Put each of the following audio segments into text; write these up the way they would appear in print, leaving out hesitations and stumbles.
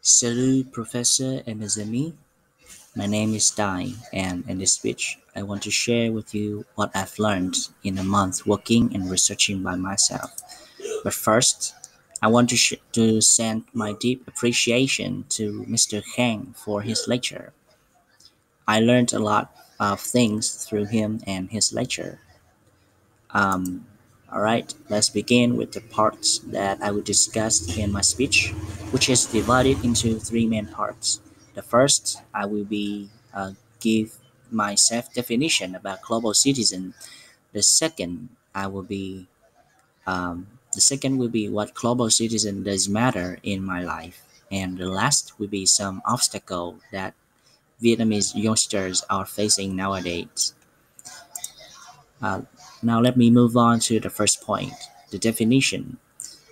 Salut, Professor et mes amis. My name is Dai, and in this speech, I want to share with you what I've learned in a month working and researching by myself. But first, I want to send my deep appreciation to Mr. Kang for his lecture. I learned a lot of things through him and his lecture. Um, all right, let's begin with the parts that I will discuss in my speech, which is divided into three main parts. The first, I will be give my self definition about global citizen. The second, I will be the second will be what global citizen does matter in my life, and the last will be some obstacle that Vietnamese youngsters are facing nowadays. Uh, Now let me move on to the first point, the definition.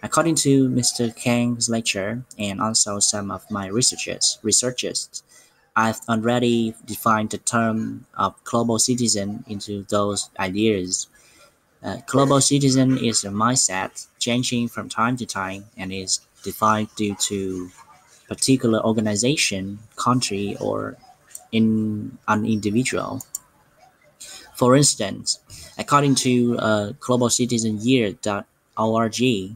According to Mr. Kang's lecture and also some of my researches, I've already defined the term of global citizen into those ideas. Global citizen is a mindset changing from time to time and is defined due to particular organization, country, or in an individual. For instance, according to globalcitizenyear.org,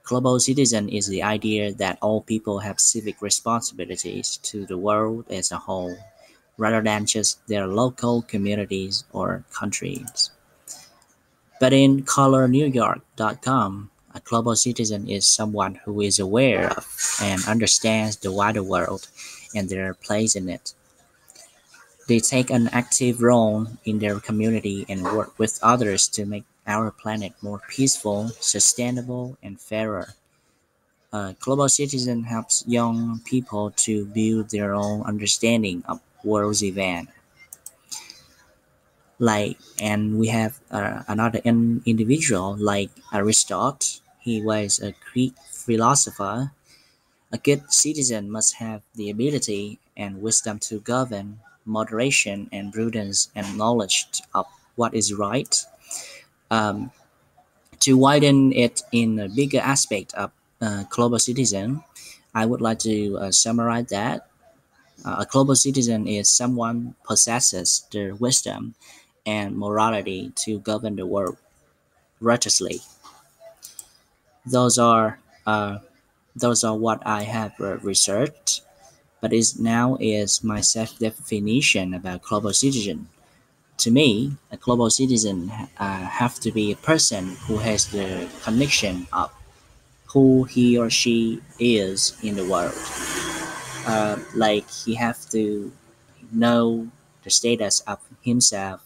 global citizen is the idea that all people have civic responsibilities to the world as a whole, rather than just their local communities or countries. But in colornewyork.com, a global citizen is someone who is aware of and understands the wider world and their place in it. They take an active role in their community and work with others to make our planet more peaceful, sustainable, and fairer. Global Citizen helps young people to build their own understanding of world's events. And we have another individual like Aristotle. He was a Greek philosopher. A good citizen must have the ability and wisdom to govern, moderation and prudence and knowledge of what is right. Um, to widen it in a bigger aspect of global citizen, I would like to summarize that a global citizen is someone possesses the wisdom and morality to govern the world righteously. Those are uh, those are what I have researched, but is now is my self-definition about global citizen. To me, a global citizen have to be a person who has the connection of who he or she is in the world. Like he have to know the status of himself,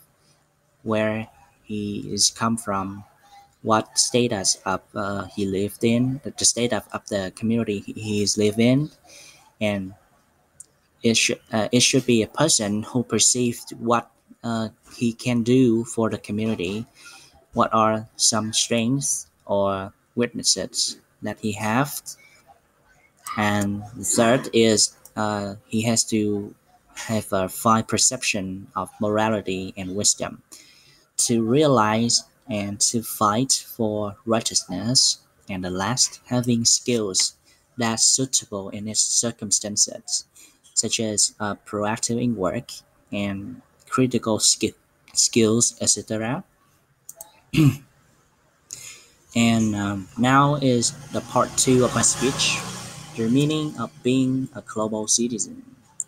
where he is come from, what status of he lived in, the state of the community he is live in, and it should be a person who perceived what he can do for the community, what are some strengths or weaknesses that he have, and the third is he has to have a fine perception of morality and wisdom to realize and to fight for righteousness, and the last, having skills that's suitable in its circumstances, such as proactive in work and critical skills, etc. And now is the part two of my speech, the meaning of being a global citizen.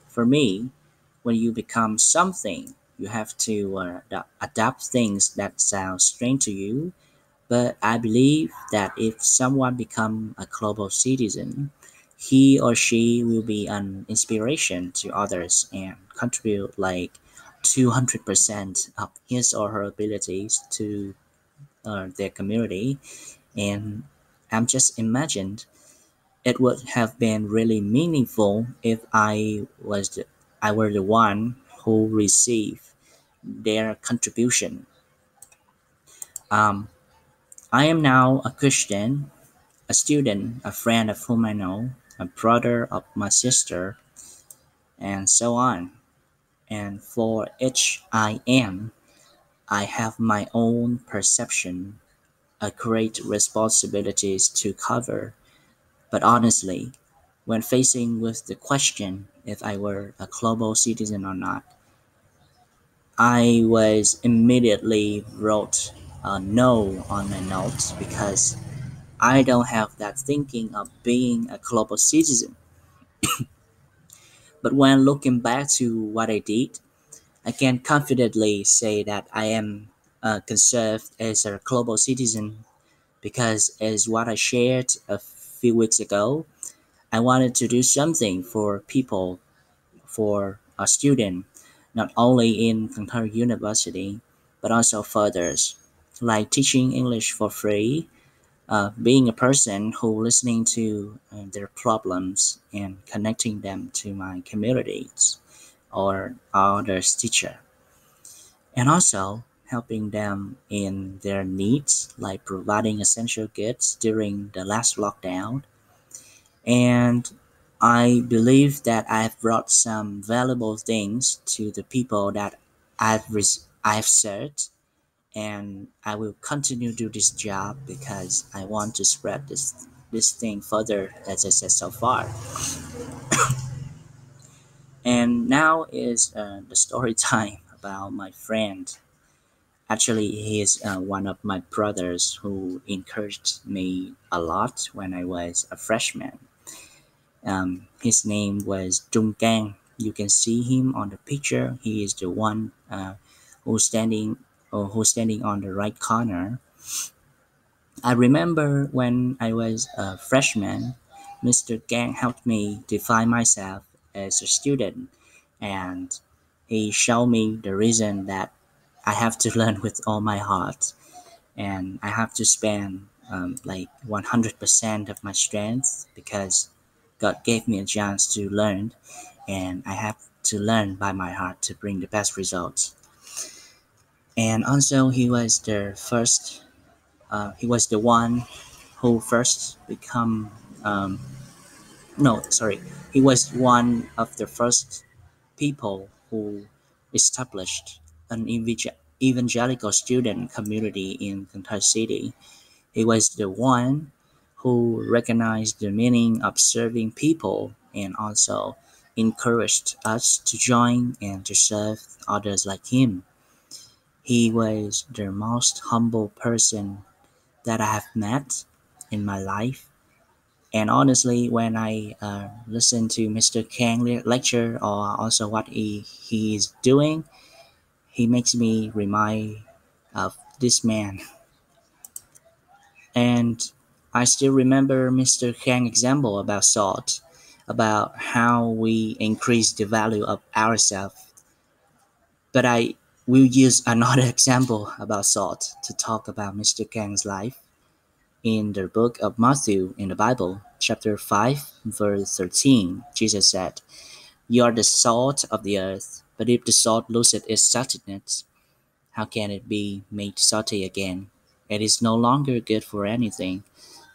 For me, when you become something, you have to adapt things that sound strange to you. But I believe that if someone become a global citizen, he or she will be an inspiration to others and contribute like 200% of his or her abilities to their community. And I'm just imagined it would have been really meaningful if I were the one who received their contribution. Um, I am now a Christian, a student, a friend of whom I know, a brother of my sister, and so on. And for each I am, I have my own perception, a great responsibilities to cover. But honestly, When facing with the question if I were a global citizen or not, I was immediately wrote a no on my notes because I don't have that thinking of being a global citizen. But when looking back to what I did, I can confidently say that I am conserved as a global citizen because, as what I shared a few weeks ago, I wanted to do something for people, for a student, not only in Cần Thơ University, but also for others, like teaching English for free, being a person who listening to their problems and connecting them to my communities or others teacher, and also helping them in their needs like providing essential goods during the last lockdown. And I believe that I've brought some valuable things to the people that I've served, and I will continue to do this job because I want to spread this thing further, as I said so far. And now is the story time about my friend. Actually, he is one of my brothers who encouraged me a lot when I was a freshman. His name was Trung Kang. You can see him on the picture. He is the one who's standing who's standing on the right corner. I remember when I was a freshman, Mr. Kang helped me define myself as a student, and he showed me the reason that I have to learn with all my heart, and I have to spend like 100% of my strength because God gave me a chance to learn, and I have to learn by my heart to bring the best results. And also, he was the one who first become no sorry he was one of the first people who established an evangelical student community in Cần Thơ City. He was the one who recognized the meaning of serving people and also encouraged us to join and to serve others like him. He was the most humble person that I have met in my life. And honestly, when I listen to Mr. Kang lecture or also what he is doing, he makes me remind of this man. And I still remember Mr. Kang's example about salt, about how we increase the value of ourselves. But I will use another example about salt to talk about Mr. Kang's life. In the book of Matthew in the Bible, chapter 5, verse 13, Jesus said, "You are the salt of the earth, but if the salt loses its saltiness, how can it be made salty again? It is no longer good for anything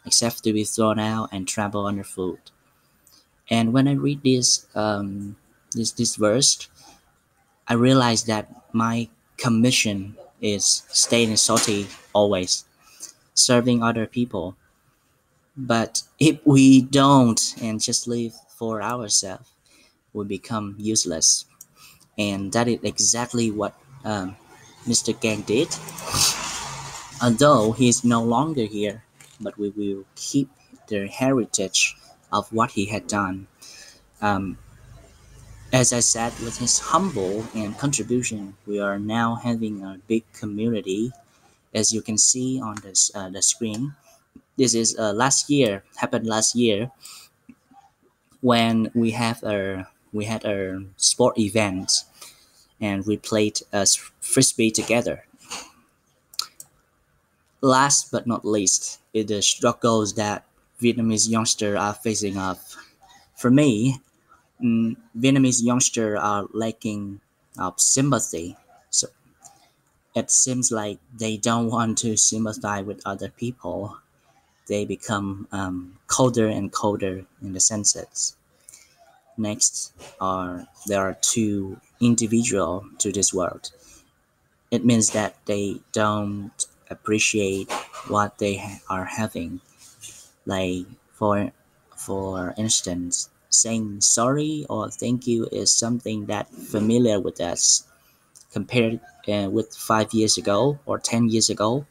except to be thrown out and trampled underfoot." And when I read this verse, I realize that my commission is staying salty always, serving other people. But if we don't and just live for ourselves, we become useless. And that is exactly what Mr. Gang did. Although he is no longer here, but we will keep the heritage of what he had done. Um, as I said, with his humble and contribution, we are now having a big community, as you can see on the screen. This is happened last year when we had a sport event and we played frisbee together. Last but not least is the struggles that Vietnamese youngsters are facing up. For me, Vietnamese youngsters are lacking of sympathy. So it seems like they don't want to sympathize with other people. They become colder and colder in the senses. Next there are two individual to this world. It means that they don't appreciate what they are having. Like For instance, saying sorry or thank you is something that familiar with us compared with 5 years ago or 10 years ago.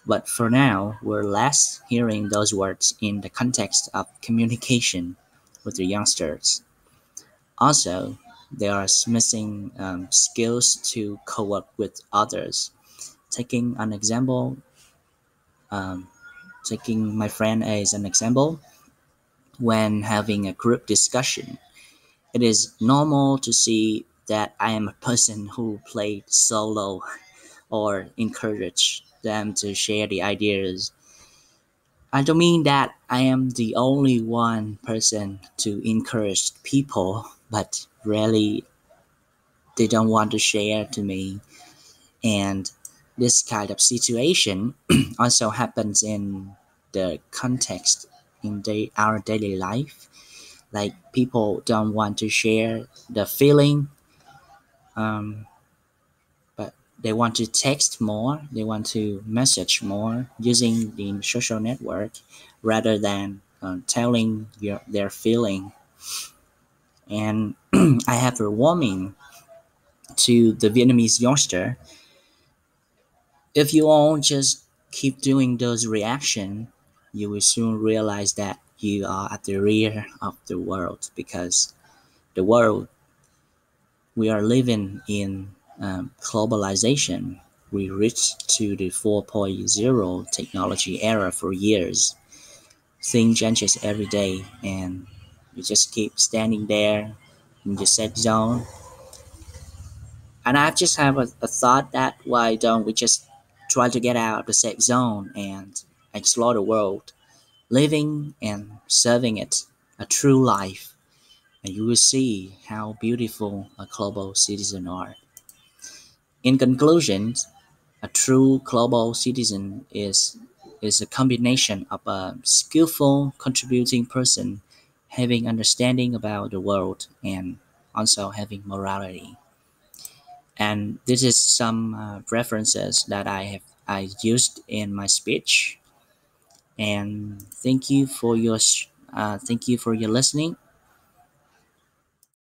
But for now, we're less hearing those words in the context of communication with the youngsters. Also, there are missing skills to co-work with others. Taking an example, um, taking my friend as an example, when having a group discussion, it is normal to see that I am a person who played solo or encourage them to share the ideas. I don't mean that I am the only one person to encourage people, but really they don't want to share to me. And this kind of situation also happens in the context in our daily life. Like people don't want to share the feeling, um, but they want to text more, they want to message more using the social network rather than telling their feeling. And I have a warning to the Vietnamese youngster: if you all just keep doing those reaction, you will soon realize that you are at the rear of the world, because the world we are living in, globalization. We reached to the 4.0 technology era for years. Things changes every day, and you just keep standing there in your safe zone. And I just have a thought that why don't we just try to get out of the safe zone and explore the world, living and serving it a true life, and you will see how beautiful a global citizen are. In conclusion, a true global citizen is a combination of a skillful contributing person having understanding about the world and also having morality. And this is some references that I used in my speech. And thank you for your listening.